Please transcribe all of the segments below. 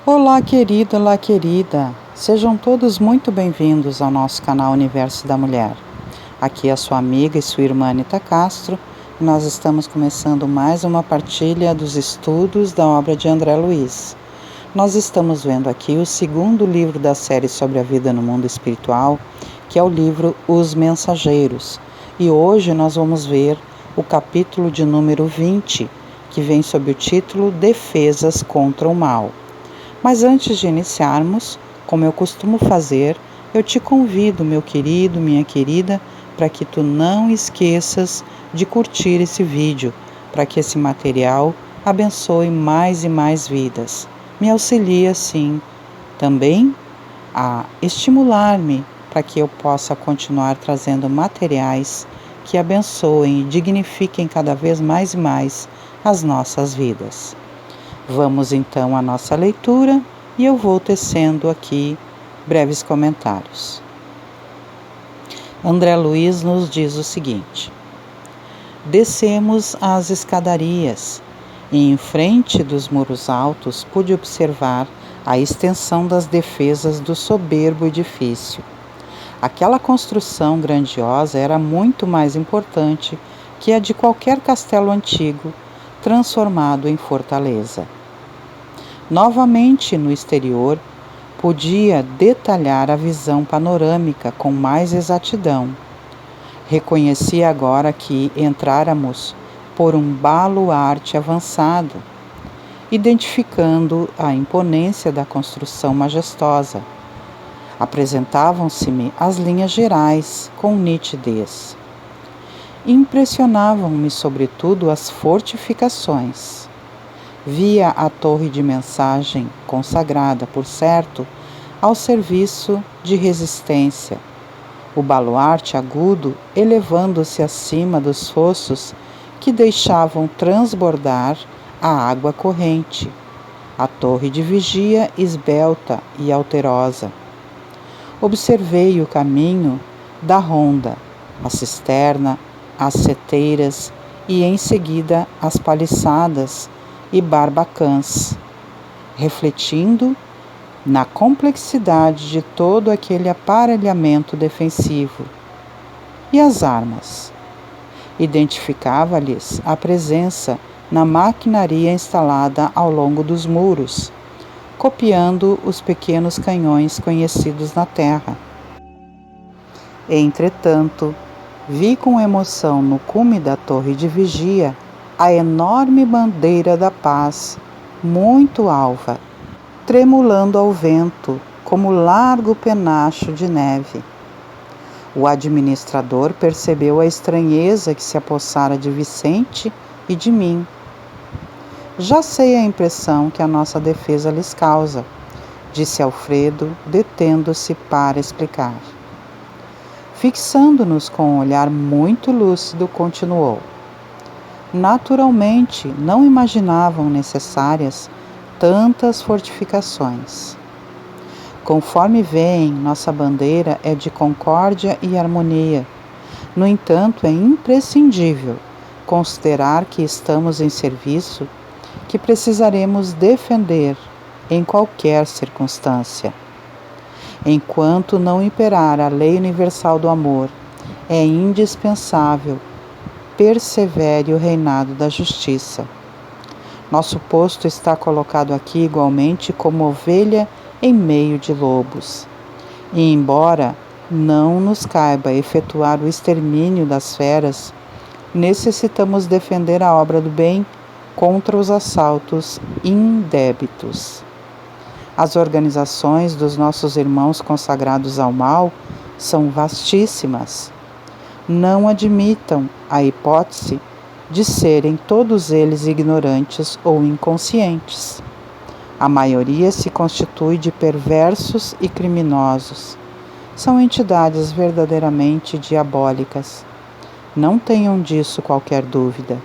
Olá querida, sejam todos muito bem-vindos ao nosso canal Universo da Mulher. Aqui é a sua amiga e sua irmã Anita Castro e nós estamos começando mais uma partilha dos estudos da obra de André Luiz. Nós estamos vendo aqui o segundo livro da série sobre a vida no mundo espiritual, que é o livro Os Mensageiros, e hoje nós vamos ver o capítulo de número 20, que vem sob o título Defesas contra o Mal. Mas antes de iniciarmos, como eu costumo fazer, eu te convido, meu querido, minha querida, para que tu não esqueças de curtir esse vídeo, para que esse material abençoe mais e mais vidas. Me auxilia, sim, também a estimular-me para que eu possa continuar trazendo materiais que abençoem e dignifiquem cada vez mais e mais as nossas vidas. Vamos então à nossa leitura e eu vou tecendo aqui breves comentários. André Luiz nos diz o seguinte: descemos as escadarias e em frente dos muros altos pude observar a extensão das defesas do soberbo edifício. Aquela construção grandiosa era muito mais importante que a de qualquer castelo antigo transformado em fortaleza. Novamente no exterior, podia detalhar a visão panorâmica com mais exatidão. Reconhecia agora que entráramos por um baluarte avançado, identificando a imponência da construção majestosa. Apresentavam-se-me as linhas gerais com nitidez. Impressionavam-me sobretudo as fortificações. Via a torre de mensagem, consagrada, por certo, ao serviço de resistência, o baluarte agudo elevando-se acima dos fossos que deixavam transbordar a água corrente, a torre de vigia esbelta e alterosa. Observei o caminho da ronda, a cisterna, as seteiras e, em seguida, as paliçadas e barbacãs, refletindo na complexidade de todo aquele aparelhamento defensivo. E as armas? Identificava-lhes a presença na maquinaria instalada ao longo dos muros, copiando os pequenos canhões conhecidos na terra. Entretanto, vi com emoção no cume da torre de vigia a enorme bandeira da paz, muito alva, tremulando ao vento como largo penacho de neve. O administrador percebeu a estranheza que se apossara de Vicente e de mim. Já sei a impressão que a nossa defesa lhes causa, disse Alfredo, detendo-se para explicar. Fixando-nos com um olhar muito lúcido, continuou. Naturalmente, não imaginavam necessárias tantas fortificações. Conforme veem, nossa bandeira é de concórdia e harmonia. No entanto, é imprescindível considerar que estamos em serviço que precisaremos defender em qualquer circunstância. Enquanto não imperar a lei universal do amor, é indispensável persevere o reinado da justiça. Nosso posto está colocado aqui igualmente como ovelha em meio de lobos. E embora não nos caiba efetuar o extermínio das feras, necessitamos defender a obra do bem contra os assaltos indébitos. As organizações dos nossos irmãos consagrados ao mal são vastíssimas. Não admitam a hipótese de serem todos eles ignorantes ou inconscientes. A maioria se constitui de perversos e criminosos. São entidades verdadeiramente diabólicas. Não tenham disso qualquer dúvida.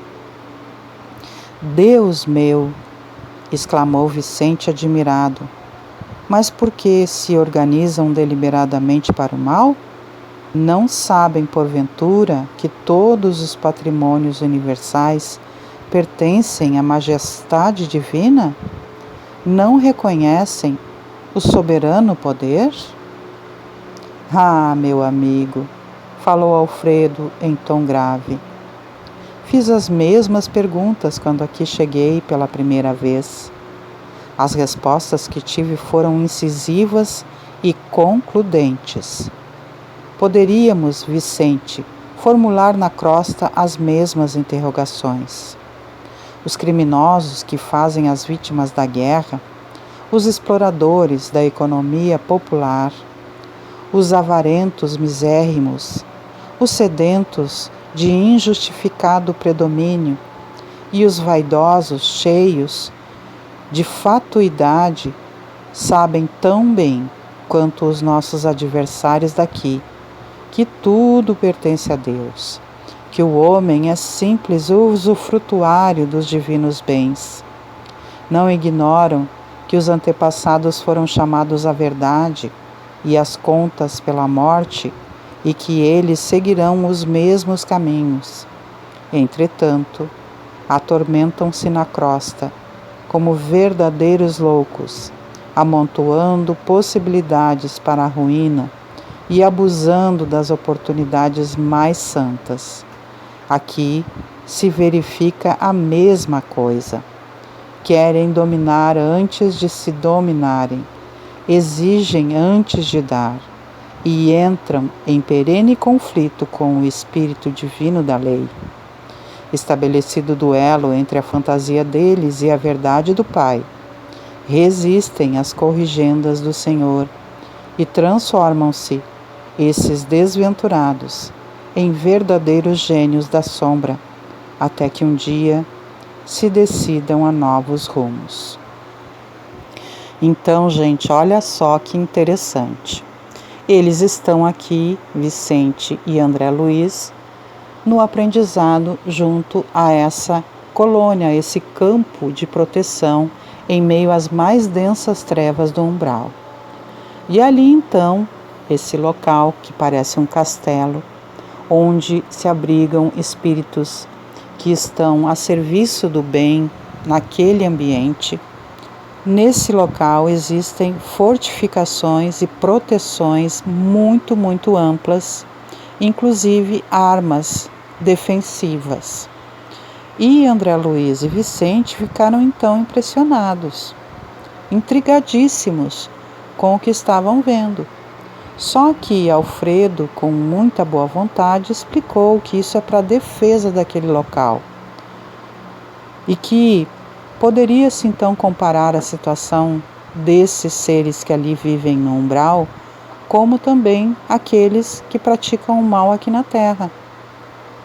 Deus meu! Exclamou Vicente admirado. Mas por que se organizam deliberadamente para o mal? Não sabem, porventura, que todos os patrimônios universais pertencem à majestade divina? não reconhecem o soberano poder? Ah, meu amigo, falou Alfredo em tom grave. Fiz as mesmas perguntas quando aqui cheguei pela primeira vez. As respostas que tive foram incisivas e concludentes. Poderíamos, Vicente, formular na crosta as mesmas interrogações. Os criminosos que fazem as vítimas da guerra, os exploradores da economia popular, os avarentos misérrimos, os sedentos de injustificado predomínio e os vaidosos cheios de fatuidade sabem tão bem quanto os nossos adversários daqui que tudo pertence a Deus, que o homem é simples usufrutuário dos divinos bens. Não ignoram que os antepassados foram chamados à verdade e às contas pela morte e que eles seguirão os mesmos caminhos. Entretanto, atormentam-se na crosta, como verdadeiros loucos, amontoando possibilidades para a ruína e abusando das oportunidades mais santas. Aqui se verifica a mesma coisa. Querem dominar antes de se dominarem, exigem antes de dar, e entram em perene conflito com o espírito divino da lei. Estabelecido duelo entre a fantasia deles e a verdade do Pai, resistem às corrigendas do Senhor e transformam-se, esses desventurados, em verdadeiros gênios da sombra, até que um dia se decidam a novos rumos. Então, gente, olha só que interessante. Eles estão aqui, Vicente e André Luiz, no aprendizado junto a essa colônia, esse campo de proteção em meio às mais densas trevas do umbral. E ali então, esse local que parece um castelo, onde se abrigam espíritos que estão a serviço do bem naquele ambiente. Nesse local existem fortificações e proteções muito, muito amplas, inclusive armas defensivas. E André Luiz e Vicente ficaram então impressionados, intrigadíssimos com o que estavam vendo. Só que Alfredo, com muita boa vontade, explicou que isso é para a defesa daquele local e que poderia-se então comparar a situação desses seres que ali vivem no umbral, como também aqueles que praticam o mal aqui na Terra.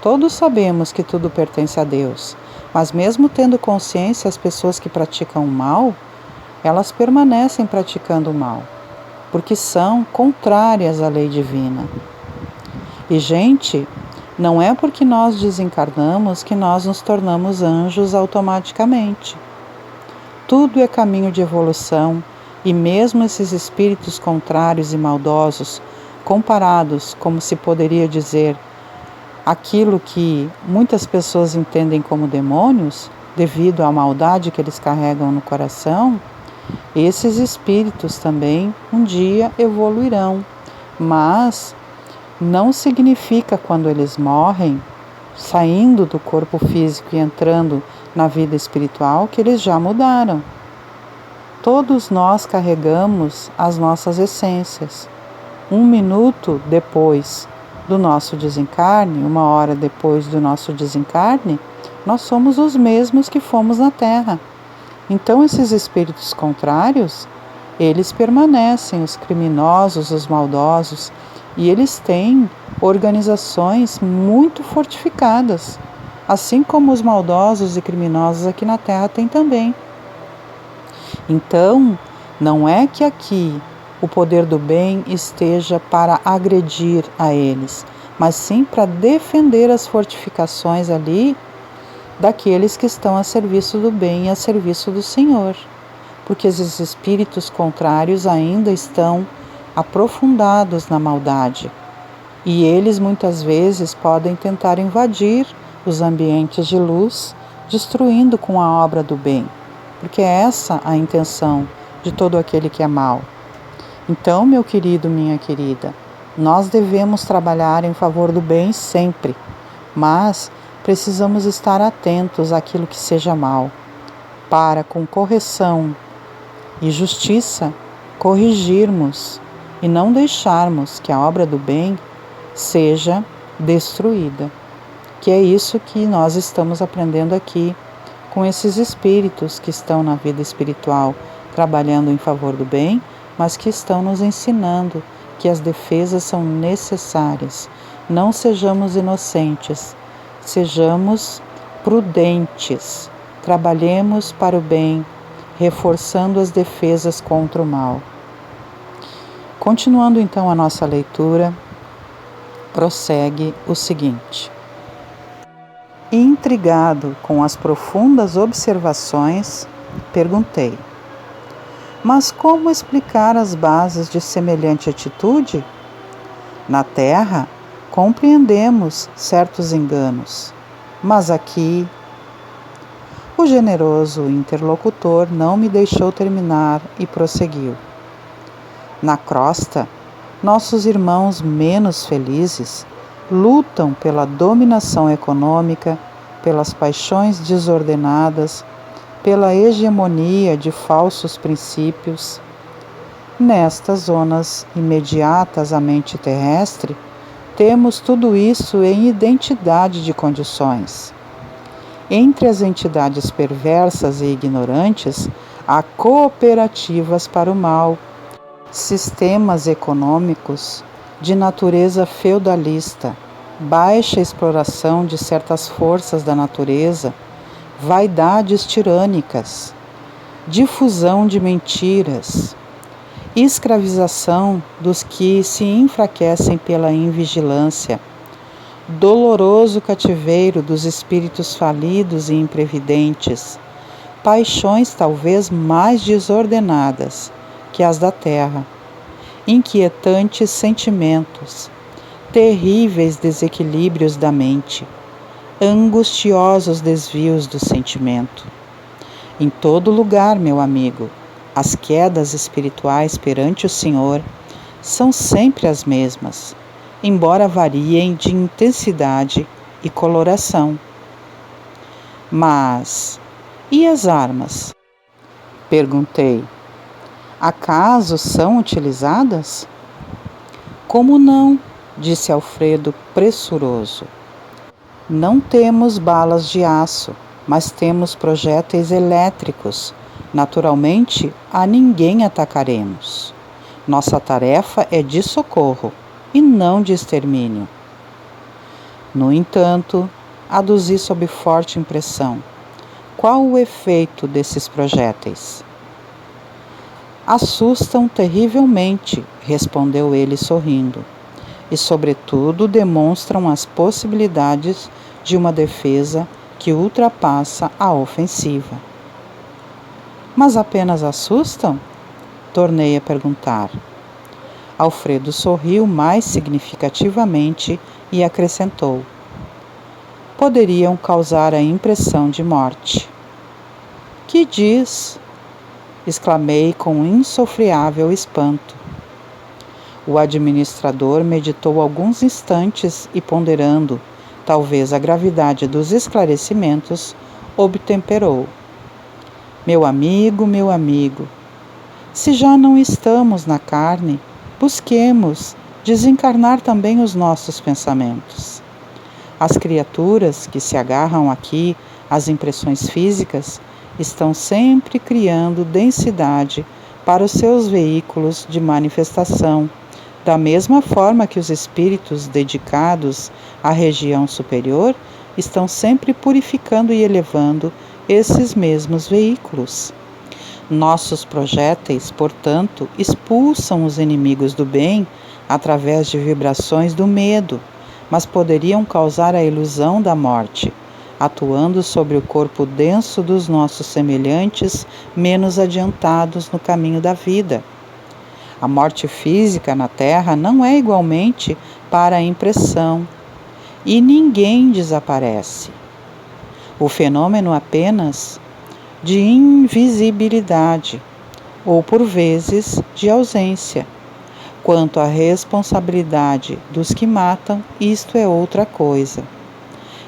Todos sabemos que tudo pertence a Deus, mas mesmo tendo consciência, as pessoas que praticam o mal, elas permanecem praticando o mal, porque são contrárias à lei divina. E, gente, não é porque nós desencarnamos que nós nos tornamos anjos automaticamente. Tudo é caminho de evolução, e mesmo esses espíritos contrários e maldosos, comparados, como se poderia dizer, aquilo que muitas pessoas entendem como demônios, devido à maldade que eles carregam no coração, esses espíritos também um dia evoluirão, mas não significa quando eles morrem, saindo do corpo físico e entrando na vida espiritual, que eles já mudaram. Todos nós carregamos as nossas essências. 1 minuto depois do nosso desencarne, 1 hora depois do nosso desencarne, nós somos os mesmos que fomos na Terra. Então esses espíritos contrários, eles permanecem, os criminosos, os maldosos, e eles têm organizações muito fortificadas, assim como os maldosos e criminosos aqui na Terra têm também. Então, não é que aqui o poder do bem esteja para agredir a eles, mas sim para defender as fortificações ali daqueles que estão a serviço do bem e a serviço do Senhor, porque esses espíritos contrários ainda estão aprofundados na maldade, e eles muitas vezes podem tentar invadir os ambientes de luz, destruindo com a obra do bem. porque é essa a intenção de todo aquele que é mau. Então, meu querido, minha querida, nós devemos trabalhar em favor do bem sempre, mas precisamos estar atentos àquilo que seja mal, para, com correção e justiça, corrigirmos e não deixarmos que a obra do bem seja destruída. Que é isso que nós estamos aprendendo aqui com esses espíritos que estão na vida espiritual, trabalhando em favor do bem, mas que estão nos ensinando que as defesas são necessárias. Não sejamos inocentes, sejamos prudentes, trabalhemos para o bem, reforçando as defesas contra o mal. Continuando então a nossa leitura, prossegue o seguinte: intrigado com as profundas observações, perguntei: mas como explicar as bases de semelhante atitude? Na Terra, compreendemos certos enganos, mas aqui... O generoso interlocutor não me deixou terminar e prosseguiu: na crosta, nossos irmãos menos felizes lutam pela dominação econômica, pelas paixões desordenadas, pela hegemonia de falsos princípios. Nestas zonas imediatas à mente terrestre, temos tudo isso em identidade de condições. Entre as entidades perversas e ignorantes, há cooperativas para o mal, sistemas econômicos de natureza feudalista, baixa exploração de certas forças da natureza, vaidades tirânicas, difusão de mentiras, escravização dos que se enfraquecem pela invigilância, doloroso cativeiro dos espíritos falidos e imprevidentes, paixões talvez mais desordenadas que as da terra, inquietantes sentimentos, terríveis desequilíbrios da mente, angustiosos desvios do sentimento. Em todo lugar, meu amigo, as quedas espirituais perante o Senhor são sempre as mesmas, embora variem de intensidade e coloração. Mas, e as armas? Perguntei. Acaso são utilizadas? Como não? Disse Alfredo pressuroso. Não temos balas de aço, mas temos projéteis elétricos. Naturalmente, a ninguém atacaremos. Nossa tarefa é de socorro e não de extermínio. No entanto, aduzi sob forte impressão. Qual o efeito desses projéteis? Assustam terrivelmente, respondeu ele sorrindo, e sobretudo demonstram as possibilidades de uma defesa que ultrapassa a ofensiva. Mas apenas assustam? Tornei a perguntar. Alfredo sorriu mais significativamente e acrescentou: poderiam causar a impressão de morte. Que diz? Exclamei com insofreável espanto. O administrador meditou alguns instantes e, ponderando, talvez a gravidade dos esclarecimentos, obtemperou. Meu amigo, se já não estamos na carne, busquemos desencarnar também os nossos pensamentos. As criaturas que se agarram aqui às impressões físicas estão sempre criando densidade para os seus veículos de manifestação, da mesma forma que os espíritos dedicados à região superior estão sempre purificando e elevando esses mesmos veículos. Nossos projéteis, portanto, expulsam os inimigos do bem através de vibrações do medo, mas poderiam causar a ilusão da morte, atuando sobre o corpo denso dos nossos semelhantes menos adiantados no caminho da vida. A morte física na Terra não é igualmente para a impressão, e ninguém desaparece. O fenômeno apenas de invisibilidade ou, por vezes, de ausência. Quanto à responsabilidade dos que matam, isto é outra coisa.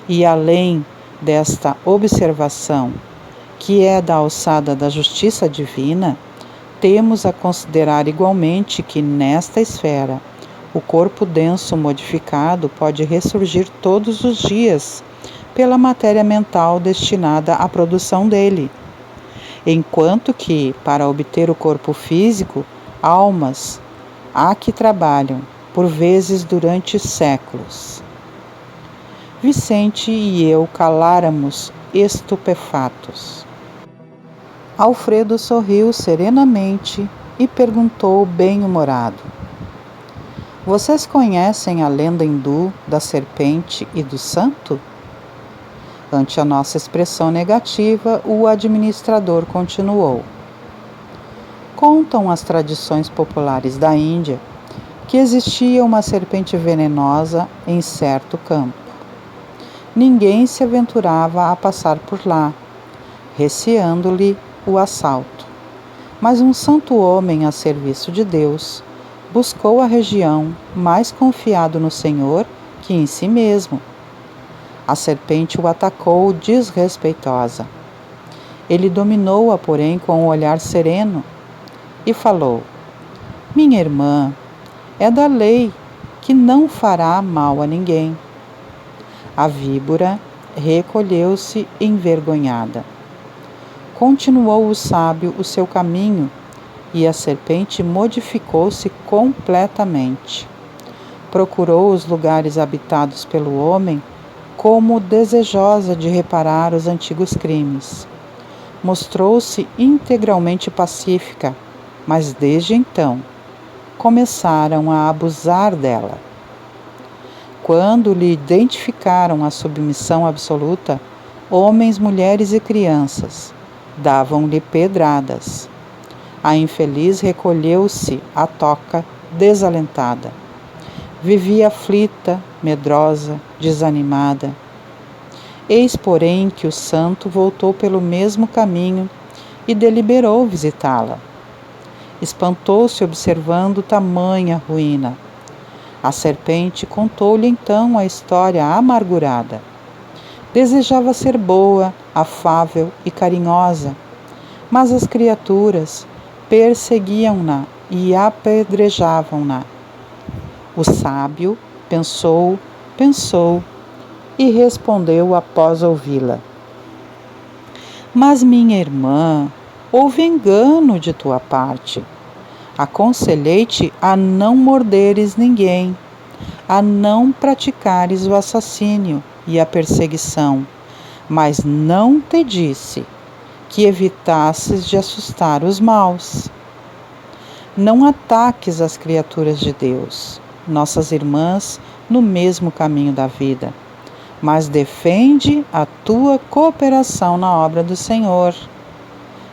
E além desta observação, que é da alçada da justiça divina, temos a considerar igualmente que nesta esfera o corpo denso modificado pode ressurgir todos os dias pela matéria mental destinada à produção dele, enquanto que, para obter o corpo físico, almas há que trabalham, por vezes durante séculos. Vicente e eu caláramos estupefatos. Alfredo sorriu serenamente e perguntou bem-humorado: Vocês conhecem a lenda hindu da serpente e do santo? Ante a nossa expressão negativa, o administrador continuou: Contam as tradições populares da Índia que existia uma serpente venenosa em certo campo. Ninguém se aventurava a passar por lá, receando-lhe o assalto. Mas um santo homem a serviço de Deus buscou a região, mais confiado no Senhor que em si mesmo. A serpente o atacou desrespeitosa. Ele dominou-a, porém, com um olhar sereno e falou: Minha irmã, é da lei que não fará mal a ninguém. A víbora recolheu-se envergonhada. Continuou o sábio o seu caminho e a serpente modificou-se completamente. Procurou os lugares habitados pelo homem como desejosa de reparar os antigos crimes. Mostrou-se integralmente pacífica, mas desde então começaram a abusar dela. Quando lhe identificaram a submissão absoluta, homens, mulheres e crianças davam-lhe pedradas. A infeliz recolheu-se à toca, desalentada. Vivia aflita, medrosa, desanimada. Eis, porém, que o santo voltou pelo mesmo caminho e deliberou visitá-la. Espantou-se observando tamanha ruína. A serpente contou-lhe então a história amargurada. Desejava ser boa, afável e carinhosa, mas as criaturas perseguiam-na e apedrejavam-na. O sábio pensou e respondeu após ouvi-la: Mas, minha irmã, houve engano de tua parte. Aconselhei-te a não morderes ninguém, a não praticares o assassínio e a perseguição, mas não te disse que evitasses de assustar os maus. Não ataques as criaturas de Deus, nossas irmãs, no mesmo caminho da vida, mas defende a tua cooperação na obra do Senhor.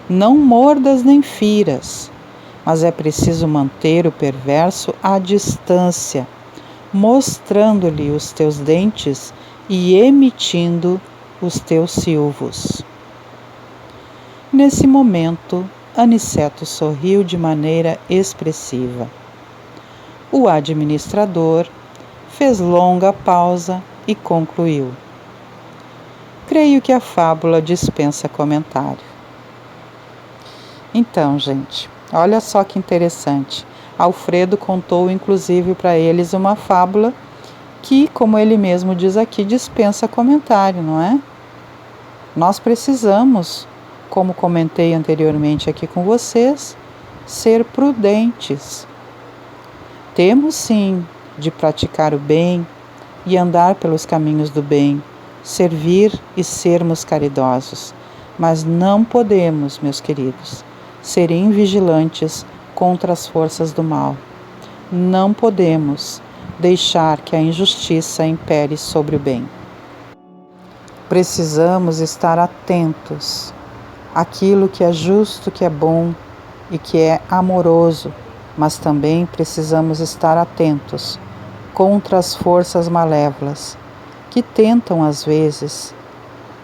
Não mordas nem firas, mas é preciso manter o perverso à distância, mostrando-lhe os teus dentes e emitindo os teus silvos. Nesse momento, Aniceto sorriu de maneira expressiva. O administrador fez longa pausa e concluiu: Creio que a fábula dispensa comentário. Então, gente, olha só que interessante. Alfredo contou inclusive para eles uma fábula que, como ele mesmo diz aqui, dispensa comentário, não é? Nós precisamos, como comentei anteriormente aqui com vocês, ser prudentes. Temos sim de praticar o bem e andar pelos caminhos do bem, servir e sermos caridosos, mas não podemos, meus queridos, ser invigilantes contra as forças do mal. Não podemos deixar que a injustiça impere sobre o bem. Precisamos estar atentos àquilo que é justo, que é bom e que é amoroso, mas também precisamos estar atentos contra as forças malévolas que tentam, às vezes,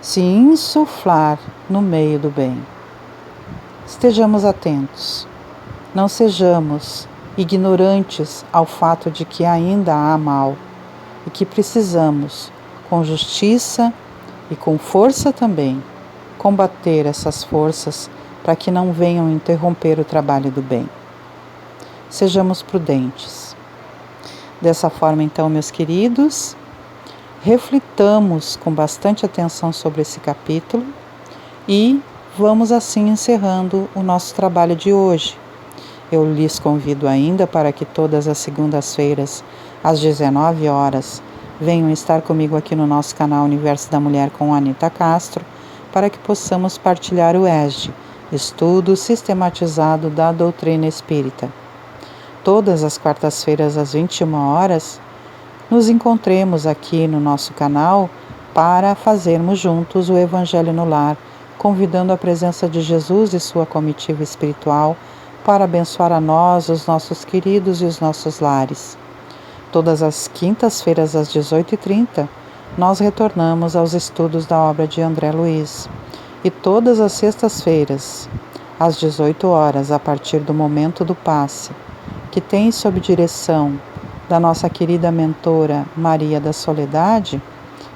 se insuflar no meio do bem. Estejamos atentos. Não sejamos ignorantes ao fato de que ainda há mal e que precisamos, com justiça e com força também, combater essas forças para que não venham interromper o trabalho do bem. Sejamos prudentes. Dessa forma, então, meus queridos, reflitamos com bastante atenção sobre esse capítulo e vamos assim encerrando o nosso trabalho de hoje. Eu lhes convido ainda para que todas as segundas-feiras, às 19 horas, venham estar comigo aqui no nosso canal Universo da Mulher com Anita Castro, para que possamos partilhar o ESD, Estudo Sistematizado da Doutrina Espírita. Todas as quartas-feiras, às 21 horas, nos encontremos aqui no nosso canal para fazermos juntos o Evangelho no Lar, convidando a presença de Jesus e sua comitiva espiritual para abençoar a nós, os nossos queridos e os nossos lares. Todas as quintas-feiras, às 18h30, nós retornamos aos estudos da obra de André Luiz. E todas as sextas-feiras, às 18 horas, a partir do momento do passe, que tem sob direção da nossa querida mentora Maria da Soledade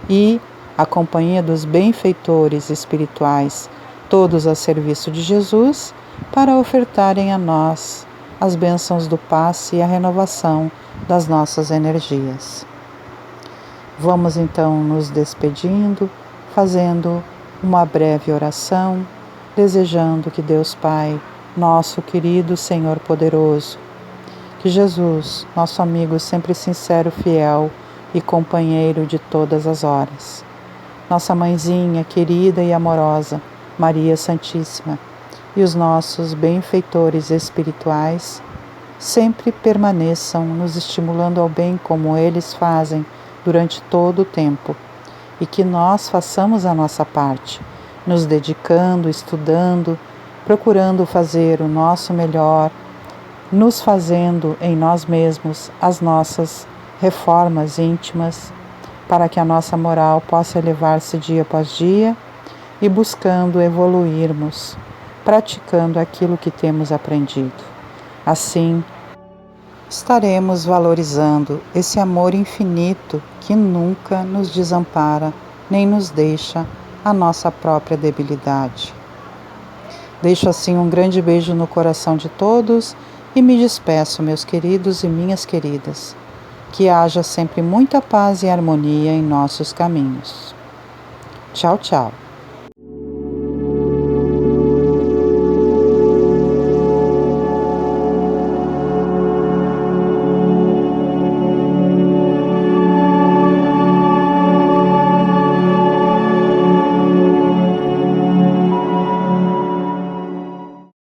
e a companhia dos benfeitores espirituais, todos a serviço de Jesus, para ofertarem a nós as bênçãos do passe e a renovação das nossas energias. Vamos então nos despedindo, fazendo uma breve oração, desejando que Deus Pai, nosso querido Senhor poderoso, que Jesus, nosso amigo sempre sincero, fiel e companheiro de todas as horas, nossa mãezinha querida e amorosa, Maria Santíssima, e os nossos benfeitores espirituais sempre permaneçam nos estimulando ao bem como eles fazem durante todo o tempo, e que nós façamos a nossa parte, nos dedicando, estudando, procurando fazer o nosso melhor, nos fazendo em nós mesmos as nossas reformas íntimas, para que a nossa moral possa elevar-se dia após dia e buscando evoluirmos, praticando aquilo que temos aprendido. Assim, estaremos valorizando esse amor infinito que nunca nos desampara, nem nos deixa a nossa própria debilidade. Deixo assim um grande beijo no coração de todos e me despeço, meus queridos e minhas queridas. Que haja sempre muita paz e harmonia em nossos caminhos. Tchau, tchau.